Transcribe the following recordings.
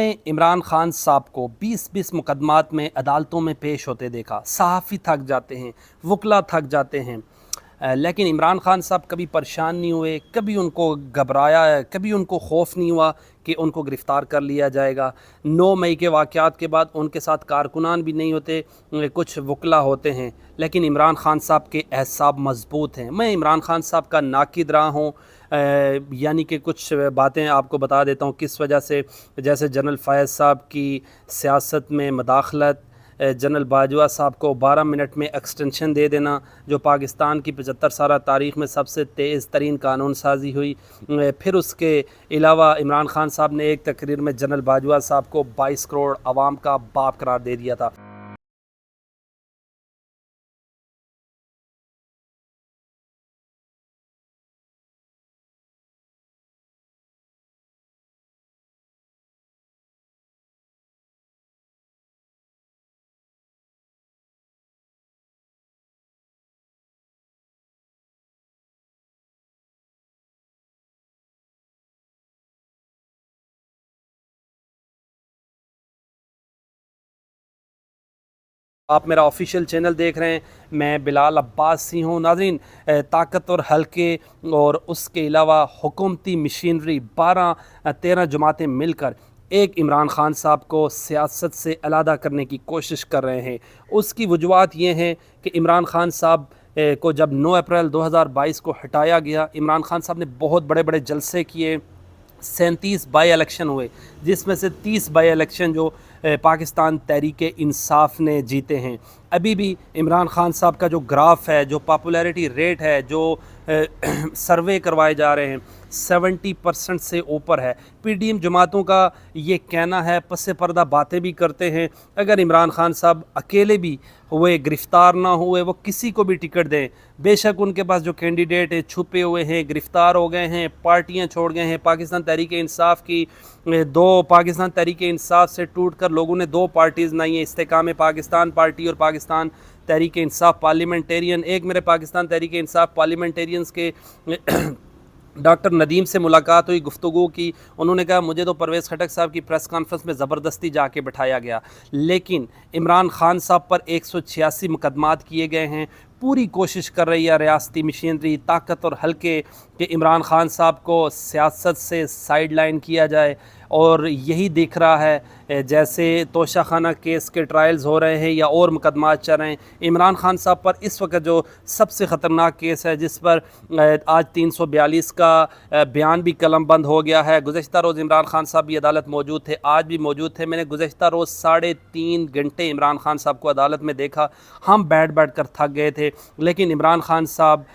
इमरान खान साहब को 20-20 मुकदमात में अदालतों में पेश होते देखा। सहाफ़ी थक जाते हैं, वकला थक जाते हैं, लेकिन इमरान खान साहब कभी परेशान नहीं हुए, कभी उनको घबराया है, कभी उनको खौफ नहीं हुआ कि उनको गिरफ़्तार कर लिया जाएगा। 9 मई के वाक़यात के बाद उनके साथ कारकुनान भी नहीं होते, कुछ वकला होते हैं, लेकिन इमरान खान साहब के एहसाब मज़बूत हैं। मैं इमरान खान साहब का नाक़िद रहा हूँ, यानी कि कुछ बातें आपको बता देता हूँ किस वजह से। जैसे जनरल फ़ैज़ साहब की सियासत में मदाखलत, जनरल बाजवा साहब को 12 मिनट में एक्सटेंशन दे देना, जो पाकिस्तान की 75 साल तारीख़ में सबसे तेज़ तरीन कानून साजी हुई। फिर उसके अलावा इमरान खान साहब ने एक तकरीर में जनरल बाजवा साहब को 22 करोड़ आवाम का बाप करार दे दिया था। आप मेरा ऑफिशियल चैनल देख रहे हैं, मैं बिलाल अब्बास ही हूँ। नाज़रीन, ताकत और हल्के और उसके अलावा हुकूमती मशीनरी 12-13 जमातें मिलकर एक इमरान खान साहब को सियासत से अलहदा करने की कोशिश कर रहे हैं। उसकी वजूहत ये हैं कि इमरान खान साहब को जब 9 अप्रैल 2022 को हटाया गया, इमरान खान साहब ने बहुत बड़े बड़े जलसे किए, 37 बाई इलेक्शन हुए, जिसमें से 30 बाई इलेक्शन जो पाकिस्तान तहरीक इंसाफ ने जीते हैं। अभी भी इमरान खान साहब का जो ग्राफ है, जो पॉपुलैरिटी रेट है, जो सर्वे करवाए जा रहे हैं, 70% से ऊपर है। पीडीएम जमातों का ये कहना है, पस पर्दा बातें भी करते हैं, अगर इमरान खान साहब अकेले भी हुए, गिरफ़्तार ना हुए, वो किसी को भी टिकट दें, बेशक उनके पास जो कैंडिडेट है छुपे हुए हैं, गिरफ़्तार हो गए हैं, पार्टियां छोड़ गए हैं। पाकिस्तान तहरीक इंसाफ की पाकिस्तान तहरीक इंसाफ से टूट कर लोगों ने 2 पार्टीज़ बनाई हैं, इस्तेकाम पाकिस्तान पार्टी और पाकिस्तान तहरीक इंसाफ पार्लियामेंटेरियन। एक मेरे पाकिस्तान तहरीक इंसाफ पार्लियामेंटेरियंस के डॉक्टर नदीम से मुलाकात हुई, गुफ्तगू की। उन्होंने कहा मुझे तो परवेज़ खटक साहब की प्रेस कॉन्फ्रेंस में ज़बरदस्ती जाके बिठाया गया, लेकिन इमरान खान साहब पर 186 मुकदमात किए गए हैं। पूरी कोशिश कर रही है रियासती मशीनरी, ताकत और हल्के, कि इमरान खान साहब को सियासत से साइड लाइन किया जाए। और यही दिख रहा है, जैसे तोशाखाना केस के ट्रायल्स हो रहे हैं या और मुकदमात चल रहे हैं। इमरान खान साहब पर इस वक्त जो सबसे ख़तरनाक केस है, जिस पर आज 342 का बयान भी कलम बंद हो गया है। गुज़श्ता रोज़ इमरान खान साहब भी अदालत मौजूद थे, आज भी मौजूद थे। मैंने गुज़श्ता रोज़ 3.5 घंटे इमरान खान साहब को अदालत में देखा। हम बैठ बैठ कर थक गए थे, लेकिन इमरान खान साहब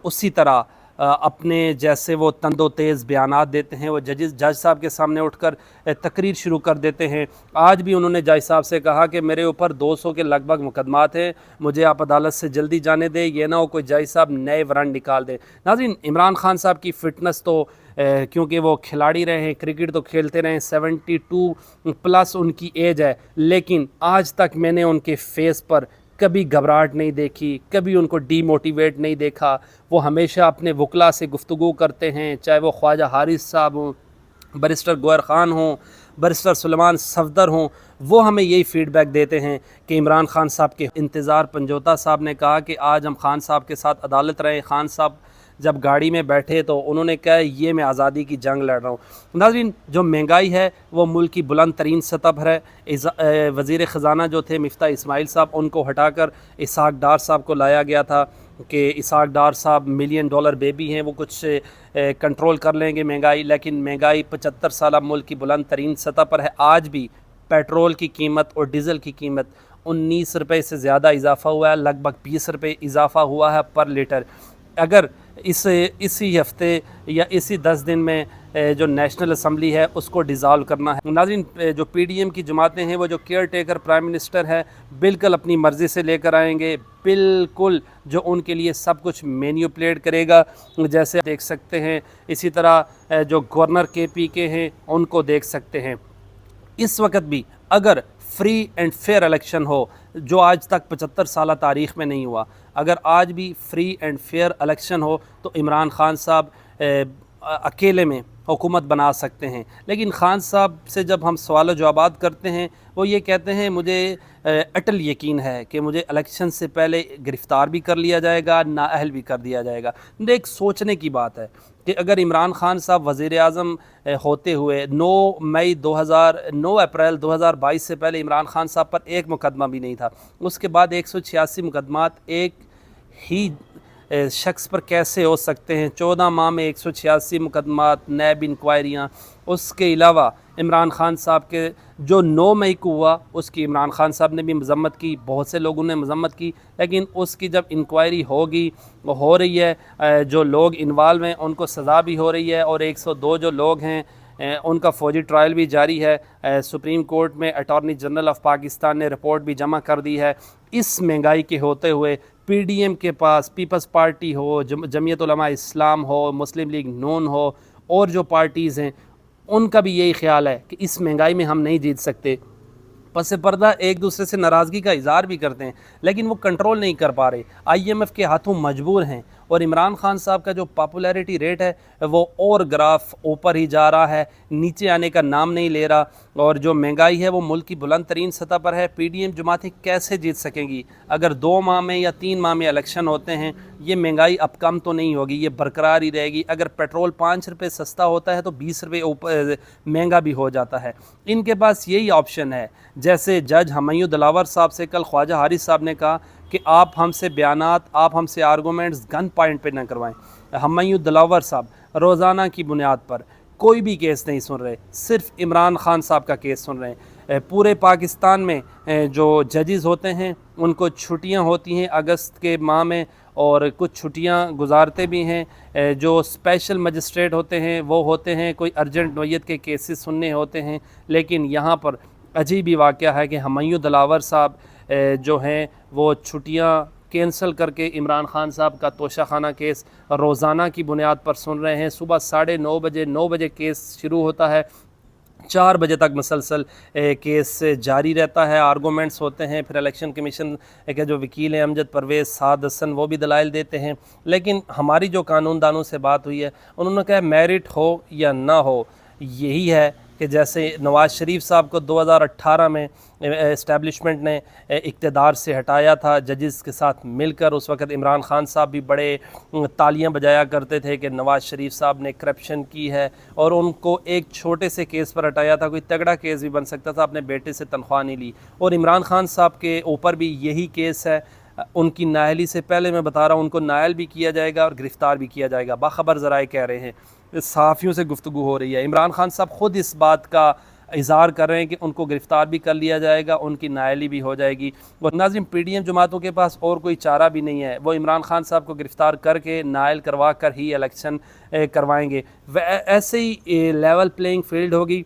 उसी तरह अपने जैसे वो तंदो तेज़ बयानात देते हैं, वो जज साहब के सामने उठकर तकरीर शुरू कर देते हैं। आज भी उन्होंने जज साहब से कहा कि मेरे ऊपर 200 के लगभग मुकदमात हैं, मुझे आप अदालत से जल्दी जाने दें, ये ना हो कोई जज साहब नए वारंट निकाल दें। नाज़रीन, इमरान खान साहब की फ़िटनेस तो क्योंकि वो खिलाड़ी रहे हैं, क्रिकेट तो खेलते रहे हैं, 72 प्लस उनकी एज है, लेकिन आज तक मैंने उनके फेस पर कभी घबराहट नहीं देखी, कभी उनको डीमोटिवेट नहीं देखा। वो हमेशा अपने वकला से गुफ्तगू करते हैं, चाहे वो ख्वाजा हारिस साहब हों, बैरिस्टर गौहर ख़ान हों, बैरिस्टर सुलेमान सफदर हों, वो हमें यही फ़ीडबैक देते हैं कि इमरान खान साहब के इंतज़ार। पंजोता साहब ने कहा कि आज हम खान साहब के साथ अदालत रहे। खान साहब जब गाड़ी में बैठे तो उन्होंने कहा ये मैं आज़ादी की जंग लड़ रहा हूँ। नाज़रीन, जो महंगाई है वो मुल्क की बुलंद तरीन सतह पर है। वज़ीर ख़जाना जो थे मिफ्ता इस्माइल साहब, उनको हटाकर इसहाक डार साहब को लाया गया था कि इसहाक डार साहब $1 मिलियन बेबी हैं, वो कुछ कंट्रोल कर लेंगे महंगाई। लेकिन महंगाई 75 साल मुल्क की बुलंद तरीन सतह पर है। आज भी पेट्रोल की कीमत और डीज़ल की कीमत 19 रुपये से ज़्यादा इजाफ़ा हुआ है, लगभग 20 रुपये इजाफ़ा हुआ है पर लीटर। अगर इसी हफ्ते या इसी 10 दिन में जो नेशनल असम्बली है उसको डिज़ाल्व करना है। नाज़रीन, जो पीडीएम की जमातें हैं, वो जो केयर टेकर प्राइम मिनिस्टर है, बिल्कुल अपनी मर्ज़ी से लेकर आएंगे, बिल्कुल जो उनके लिए सब कुछ मैनिपुलेट करेगा। जैसे देख सकते हैं, इसी तरह जो गवर्नर KPK हैं उनको देख सकते हैं। इस वक्त भी अगर फ्री एंड फेयर इलेक्शन हो, जो आज तक 75 साल तारीख़ में नहीं हुआ, अगर आज भी फ्री एंड फेयर इलेक्शन हो तो इमरान खान साहब अकेले में हुकूमत बना सकते हैं। लेकिन ख़ान साहब से जब हम सवाल जवाबात करते हैं, वो ये कहते हैं मुझे अटल यकीन है कि मुझे इलेक्शन से पहले गिरफ़्तार भी कर लिया जाएगा, नाअहल भी कर दिया जाएगा। एक सोचने की बात है कि अगर इमरान ख़ान साहब वज़ीर-ए-आज़म होते हुए 9 अप्रैल 2022 से पहले इमरान ख़ान साहब पर एक मुकदमा भी नहीं था, उसके बाद 186 मुकदमात एक ही शख्स पर कैसे हो सकते हैं? 14 माह में 186 मुकदमात, नैब इंक्वायरियाँ। उसके अलावा इमरान ख़ान साहब के जो 9 मई को हुआ उसकी इमरान ख़ान साहब ने भी मज़म्मत की, बहुत से लोगों ने मज़म्मत की, लेकिन उसकी जब इंक्वायरी होगी, वो हो रही है, जो लोग इन्वॉल्व हैं उनको सज़ा भी हो रही है और 102 जो लोग हैं उनका फ़ौजी ट्रायल भी जारी है। सुप्रीम कोर्ट में अटॉर्नी जनरल ऑफ पाकिस्तान ने रिपोर्ट भी जमा कर दी है। इस महंगाई के होते हुए पीडीएम के पास पीपल्स पार्टी हो, जमीयत उलमा इस्लाम हो, मुस्लिम लीग नून हो और जो पार्टीज़ हैं उनका भी यही ख्याल है कि इस महंगाई में हम नहीं जीत सकते। पस पर्दा एक दूसरे से नाराज़गी का इज़हार भी करते हैं, लेकिन वो कंट्रोल नहीं कर पा रहे, आईएमएफ के हाथों मजबूर हैं। और इमरान ख़ान साहब का जो पॉपुलैरिटी रेट है वो और ग्राफ ऊपर ही जा रहा है, नीचे आने का नाम नहीं ले रहा। और जो महंगाई है वो मुल्क की बुलंद तरीन सतह पर है। पीडीएम जमातें कैसे जीत सकेंगी? अगर 2 माह में या 3 माह में इलेक्शन होते हैं, ये महंगाई अब कम तो नहीं होगी, ये बरकरार ही रहेगी। अगर पेट्रोल 5 रुपये सस्ता होता है तो 20 रुपये ऊपर महंगा भी हो जाता है। इनके पास यही ऑप्शन है, जैसे जज हमायूं दिलावर साहब से कल ख्वाजा हारिस साहब ने कहा कि आप हमसे बयानात, आप हमसे आर्गूमेंट्स गन पॉइंट पे ना करवाएं। हमायूं दिलावर साहब रोज़ाना की बुनियाद पर कोई भी केस नहीं सुन रहे, सिर्फ इमरान ख़ान साहब का केस सुन रहे हैं। पूरे पाकिस्तान में जो जजेस होते हैं उनको छुट्टियां होती हैं अगस्त के माह में, और कुछ छुट्टियां गुजारते भी हैं। जो स्पेशल मजिस्ट्रेट होते हैं वो होते हैं, कोई अर्जेंट नोयत के केसेस सुनने होते हैं। लेकिन यहाँ पर अजीब ही वाक़या है कि हमायूं दिलावर साहब जो हैं वो छुट्टियां कैंसिल करके इमरान ख़ान साहब का तोशाखाना केस रोज़ाना की बुनियाद पर सुन रहे हैं। सुबह 9:30 बजे केस शुरू होता है, 4 बजे तक मुसलसल केस जारी रहता है, आर्गूमेंट्स होते हैं। फिर इलेक्शन कमीशन के जो वकील हैं अमजद परवेज़ साद हसन, वो भी दलाइल देते हैं। लेकिन हमारी जो कानूनदानों से बात हुई है उन्होंने कहा मेरिट हो या ना हो, यही है कि जैसे नवाज़ शरीफ साहब को 2018 में इस्टेब्लिशमेंट ने इक़्तिदार से हटाया था जजेस के साथ मिलकर, उस वक़्त इमरान ख़ान साहब भी बड़े तालियां बजाया करते थे कि नवाज़ शरीफ साहब ने करप्शन की है, और उनको एक छोटे से केस पर हटाया था। कोई तगड़ा केस भी बन सकता था, अपने बेटे से तनख्वाह नहीं ली। और इमरान ख़ान साहब के ऊपर भी यही केस है। उनकी नाअहली से पहले मैं बता रहा हूँ उनको नाअहल भी किया जाएगा और गिरफ़्तार भी किया जाएगा, बाखबर ज़राए कह रहे हैं। सहाफ़ियों से गुफ्तगू हो रही है, इमरान ख़ान साहब ख़ुद इस बात का इज़हार कर रहे हैं कि उनको गिरफ़्तार भी कर लिया जाएगा, उनकी नाअहली भी हो जाएगी। और नाज़रीन, पीडीएम जमातों के पास और कोई चारा भी नहीं है, वो इमरान ख़ान साहब को गिरफ़्तार करके नाअहल करवा कर ही इलेक्शन करवाएंगे। ऐसे ही लेवल प्लेइंग फील्ड होगी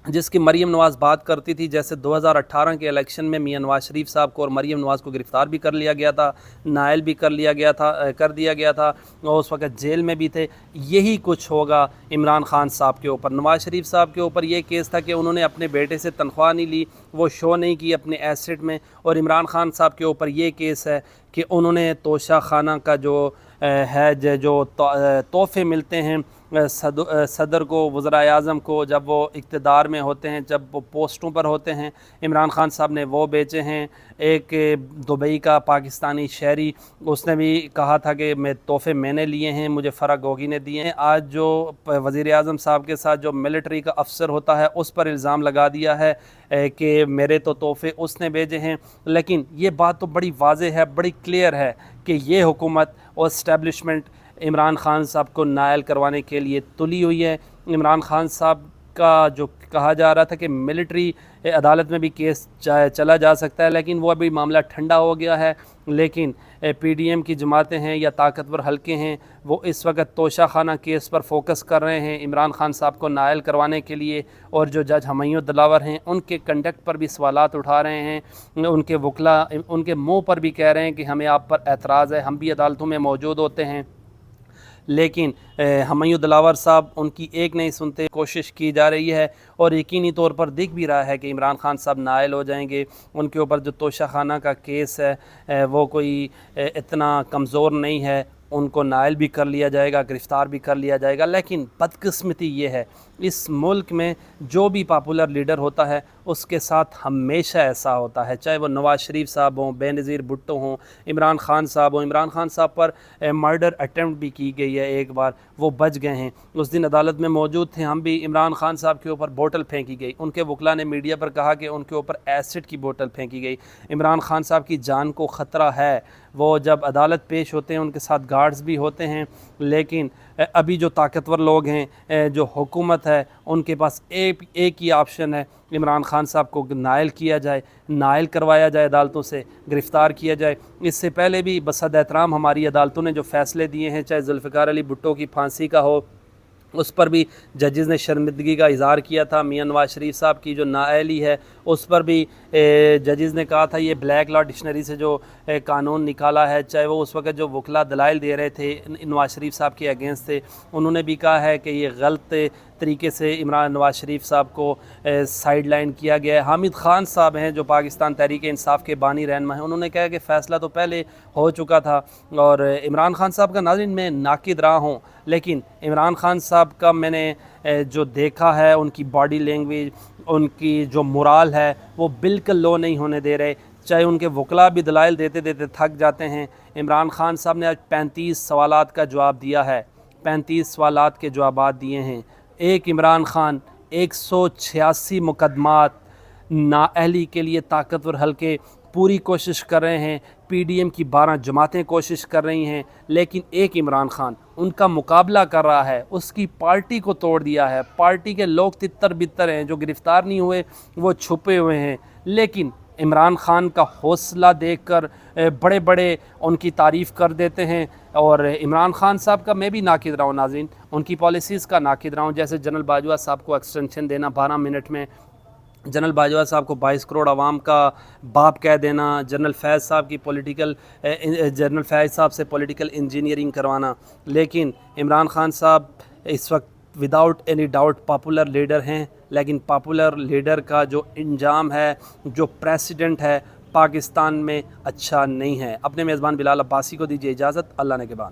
जिसकी मरीम नवाज़ बात करती थी। जैसे 2018 के इलेक्शन में मियां नवाज़ शरीफ साहब को और मरीम नवाज़ को गिरफ़्तार भी कर लिया गया था, नाअहल भी कर दिया गया था, और उस वक़्त जेल में भी थे। यही कुछ होगा इमरान ख़ान साहब के ऊपर। नवाज़ शरीफ साहब के ऊपर ये केस था कि उन्होंने अपने बेटे से तनख्वाह नहीं ली, वो शो नहीं की अपने एसेट में। और इमरान ख़ान साहब के ऊपर ये केस है कि उन्होंने तोशा खाना का जो है जो तोहफ़े मिलते हैं सदर को, वज़ीर-ए-आज़म को, जब वो इक़्तिदार में होते हैं, जब वो पोस्टों पर होते हैं, इमरान ख़ान साहब ने वो बेचे हैं। एक दुबई का पाकिस्तानी शहरी, उसने भी कहा था कि मैं तोहफ़े मैंने लिए हैं, मुझे फ़र्क गोगी ने दिए हैं। आज जो वज़ीर-ए-आज़म साहब के साथ जो मिलिट्री का अफसर होता है उस पर इल्ज़ाम लगा दिया है कि मेरे तो तोहफ़े उसने भेजे हैं। लेकिन ये बात तो बड़ी वाज़ेह है, बड़ी क्लियर है कि ये हुकूमत और इस्टेब्लिशमेंट इमरान ख़ान साहब को नाअहल करवाने के लिए तुली हुई है। इमरान ख़ान साहब का जो कहा जा रहा था कि मिलिट्री अदालत में भी केस चला जा सकता है, लेकिन वो अभी मामला ठंडा हो गया है। लेकिन पीडीएम की जमातें हैं या ताकतवर हलके हैं, वो इस वक्त तोशाखाना केस पर फोकस कर रहे हैं इमरान ख़ान साहब को नाअहल करवाने के लिए। और जो जज हमायूं दिलावर हैं उनके कंडक्ट पर भी सवालात उठा रहे हैं। उनके वकला उनके मुँह पर भी कह रहे हैं कि हमें आप पर एतराज़ है, हम भी अदालतों में मौजूद होते हैं। लेकिन हमायूं दिलावर साहब उनकी एक नहीं सुनते, कोशिश की जा रही है और यकीनी तौर पर दिख भी रहा है कि इमरान ख़ान साहब नाअहल हो जाएंगे। उनके ऊपर जो तोशाखाना का केस है वो कोई इतना कमज़ोर नहीं है। उनको नायल भी कर लिया जाएगा, गिरफ़्तार भी कर लिया जाएगा। लेकिन बदकिस्मती ये है, इस मुल्क में जो भी पॉपुलर लीडर होता है उसके साथ हमेशा ऐसा होता है, चाहे वो नवाज़ शरीफ साहब हों, बेनज़ीर भुट्टो हों, इमरान खान साहब हों। इमरान खान साहब पर मर्डर अटैम्प्ट भी की गई है एक बार, वो बच गए हैं। उस दिन अदालत में मौजूद थे हम भी। इमरान खान साहब के ऊपर बोतल फेंकी गई, उनके वकला ने मीडिया पर कहा कि उनके ऊपर एसिड की बोतल फेंकी गई। इमरान खान साहब की जान को ख़तरा है। वो जब अदालत पेश होते हैं उनके साथ गार्ड्स भी होते हैं, लेकिन अभी जो ताकतवर लोग हैं, जो हुकूमत है, उनके पास एक ही ऑप्शन है, इमरान खान साहब को नायल किया जाए, नायल करवाया जाए, अदालतों से गिरफ़्तार किया जाए। इससे पहले भी बसद एहतराम हमारी अदालतों ने जो फ़ैसले दिए हैं, चाहे जुल्फ़िकार अली भुट्टो की फांसी का हो, उस पर भी जजेस ने शर्मिंदगी का इज़हार किया था। मियां नवाज शरीफ साहब की जो नाअहली है उस पर भी जजेस ने कहा था ये ब्लैक लॉ डिक्शनरी से जो कानून निकाला है, चाहे वो उस वक्त जो वकला दलाइल दे रहे थे नवाज शरीफ साहब के अगेंस्ट थे, उन्होंने भी कहा है कि ये गलत तरीके से इमरान नवाज शरीफ साहब को साइड लाइन किया गया है। हामिद खान साहब हैं जो पाकिस्तान तहरीक इंसाफ के बानी रहनुमा हैं, उन्होंने कहा कि फ़ैसला तो पहले हो चुका था। और इमरान खान साहब का नाज़रीन मैं नाकिद रहा हूँ, लेकिन इमरान खान साहब का मैंने जो देखा है, उनकी बॉडी लैंग्वेज, उनकी जो मोराल है, वो बिल्कुल लो नहीं होने दे रहे। चाहे उनके वकला भी दलाइल देते देते थक जाते हैं। इमरान खान साहब ने आज 35 सवालात का जवाब दिया है, 35 सवालात के जवाब दिए हैं। एक इमरान खान 186 मुकदमात नाअहली के लिए ताकतवर हल्के पूरी कोशिश कर रहे हैं, पीडीएम की 12 जमातें कोशिश कर रही हैं, लेकिन एक इमरान खान उनका मुकाबला कर रहा है, उसकी पार्टी को तोड़ दिया है। पार्टी के लोग तितर बितर हैं, जो गिरफ़्तार नहीं हुए वो छुपे हुए हैं। लेकिन इमरान खान का हौसला देखकर बड़े बड़े उनकी तारीफ़ कर देते हैं। और इमरान खान साहब का मैं भी नाकिद रहा हूँ नाज़रीन, उनकी पॉलिसीज़ का नाकिद रहा हूँ। जैसे जनरल बाजवा साहब को एक्सटेंशन देना 12 मिनट में, जनरल बाजवा साहब को 22 करोड़ आवाम का बाप कह देना, जनरल फैज़ साहब से पॉलिटिकल इंजीनियरिंग करवाना। लेकिन इमरान खान साहब इस वक्त without any doubt popular leader हैं, लेकिन पॉपुलर लीडर का जो इंजाम है, जो प्रेसिडेंट है पाकिस्तान में, अच्छा नहीं है। अपने मेज़बान बिलाल अब्बासी को दीजिए इजाज़त। अल्लाह ने के बाद।